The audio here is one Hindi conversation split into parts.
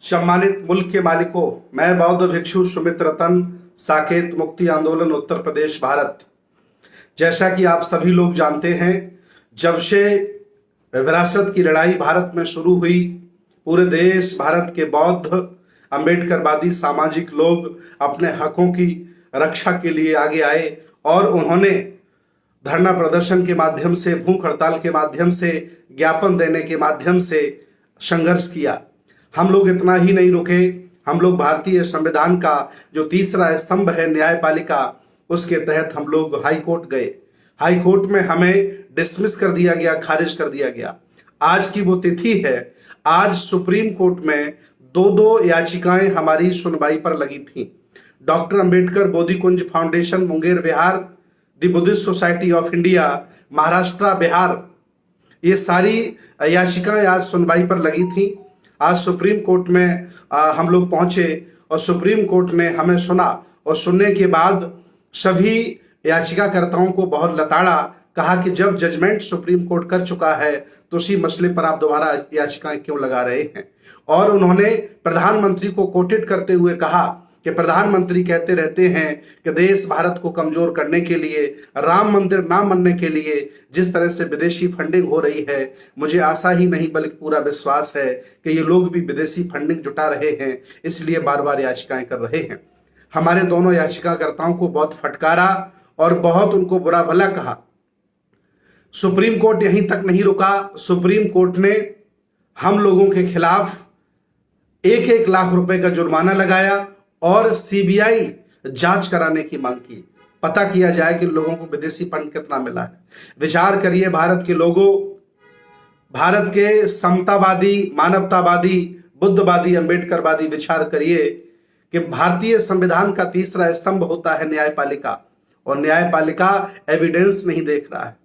सम्मानित मुल्क के मालिकों, मैं बौद्ध भिक्षु सुमित रतन, साकेत मुक्ति आंदोलन उत्तर प्रदेश भारत। जैसा कि आप सभी लोग जानते हैं, जब से विरासत की लड़ाई भारत में शुरू हुई, पूरे देश भारत के बौद्ध अंबेडकरवादी सामाजिक लोग अपने हकों की रक्षा के लिए आगे आए और उन्होंने धरना प्रदर्शन के माध्यम से, भूख हड़ताल के माध्यम से, ज्ञापन देने के माध्यम से संघर्ष किया। हम लोग इतना ही नहीं रुके, हम लोग भारतीय संविधान का जो तीसरा स्तंभ है न्यायपालिका, उसके तहत हम लोग हाई कोर्ट गए। हाई कोर्ट में हमें डिसमिस कर दिया गया, खारिज कर दिया गया। आज की वो तिथि है, आज सुप्रीम कोर्ट में दो याचिकाएं हमारी सुनवाई पर लगी थी। Doctor Ambedkar Bodhikunj foundation Munger Bihar, the Buddhist society of India Maharashtra Bihar, ये सारी याचिकाएं आज सुनवाई पर लगी थी। आज सुप्रीम कोर्ट में हम लोग पहुंचे और सुप्रीम कोर्ट ने हमें सुना और सुनने के बाद सभी याचिकाकर्ताओं को बहुत लताड़ा, कहा कि जब जजमेंट सुप्रीम कोर्ट कर चुका है तो उसी मसले पर आप दोबारा याचिकाएं क्यों लगा रहे हैं। और उन्होंने प्रधानमंत्री को कोटेड करते हुए कहा कि प्रधानमंत्री कहते रहते हैं कि देश भारत को कमजोर करने के लिए, राम मंदिर ना बनने के लिए जिस तरह से विदेशी फंडिंग हो रही है, मुझे आशा ही नहीं बल्कि पूरा विश्वास है कि ये लोग भी विदेशी फंडिंग जुटा रहे हैं, इसलिए बार बार याचिकाएं कर रहे हैं। हमारे दोनों याचिकाकर्ताओं को बहुत फटकारा और बहुत उनको बुरा भला कहा। सुप्रीम कोर्ट यहीं तक नहीं रुका, सुप्रीम कोर्ट ने हम लोगों के खिलाफ 1-1 लाख रुपए का जुर्माना लगाया और सीबीआई जांच कराने की मांग की। पता किया जाए कि लोगों को विदेशी फंड कितना मिला है। विचार करिए भारत के लोगों, भारत के समतावादी, मानवतावादी, बुद्धवादी, अंबेडकरवादी विचार करिए कि भारतीय संविधान का तीसरा स्तंभ होता है न्यायपालिका, और न्यायपालिका एविडेंस नहीं देख रहा है,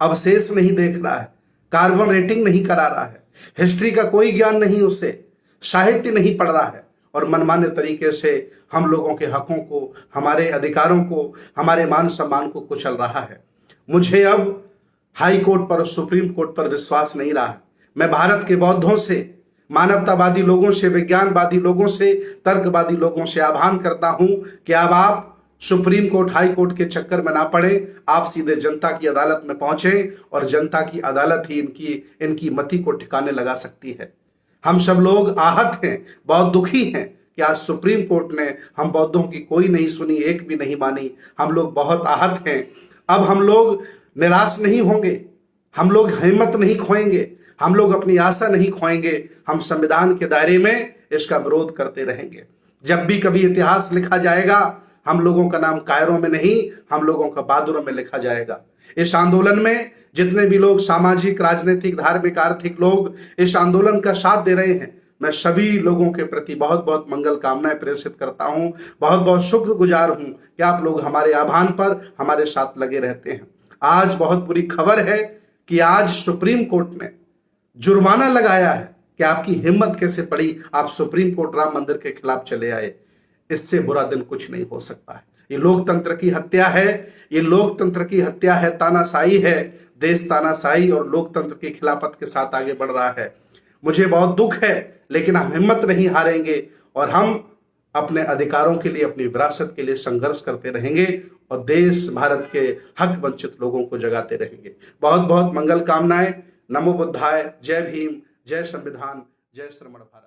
अवशेष नहीं देख रहा है, कार्बन रेटिंग नहीं करा रहा है, हिस्ट्री का कोई ज्ञान नहीं, उसे साहित्य नहीं पढ़ रहा है और मनमाने तरीके से हम लोगों के हकों को, हमारे अधिकारों को, हमारे मान सम्मान को कुचल रहा है। मुझे अब हाई कोर्ट पर और सुप्रीम कोर्ट पर विश्वास नहीं रहा है। मैं भारत के बौद्धों से, मानवतावादी लोगों से, विज्ञानवादी लोगों से, तर्कवादी लोगों से आह्वान करता हूं कि अब आप सुप्रीम कोर्ट, हाई कोर्ट के चक्कर में ना पड़े, आप सीधे जनता की अदालत में पहुंचे और जनता की अदालत ही इनकी मति को ठिकाने लगा सकती है। हम सब लोग आहत हैं, बहुत दुखी हैं कि आज सुप्रीम कोर्ट ने हम बौद्धों की कोई नहीं सुनी, एक भी नहीं मानी। हम लोग बहुत आहत हैं। अब हम लोग निराश नहीं होंगे, हम लोग हिम्मत नहीं खोएंगे, हम लोग अपनी आशा नहीं खोएंगे। हम संविधान के दायरे में इसका विरोध करते रहेंगे। जब भी कभी इतिहास लिखा जाएगा, हम लोगों का नाम कायरों में नहीं, हम लोगों का बहादुरों में लिखा जाएगा। इस आंदोलन में जितने भी लोग सामाजिक, राजनीतिक, धार्मिक, आर्थिक लोग इस आंदोलन का साथ दे रहे हैं, मैं सभी लोगों के प्रति बहुत बहुत मंगल कामनाएं प्रेषित करता हूं। बहुत बहुत शुक्रगुजार हूं कि आप लोग हमारे आह्वान पर हमारे साथ लगे रहते हैं। आज बहुत बुरी खबर है कि आज सुप्रीम कोर्ट ने जुर्माना लगाया है कि आपकी हिम्मत कैसे पड़ी, आप सुप्रीम कोर्ट राम मंदिर के खिलाफ चले आए। इससे बुरा दिन कुछ नहीं हो सकता है। ये लोकतंत्र की हत्या है, ये लोकतंत्र की हत्या है, तानाशाही है। देश तानाशाही और लोकतंत्र की खिलाफत के साथ आगे बढ़ रहा है। मुझे बहुत दुख है, लेकिन हम हिम्मत नहीं हारेंगे और हम अपने अधिकारों के लिए, अपनी विरासत के लिए संघर्ष करते रहेंगे और देश भारत के हक वंचित लोगों को जगाते रहेंगे। बहुत बहुत मंगल कामनाएं। नमो बुद्धाय। जय भीम, जय संविधान, जय श्रमण भारत।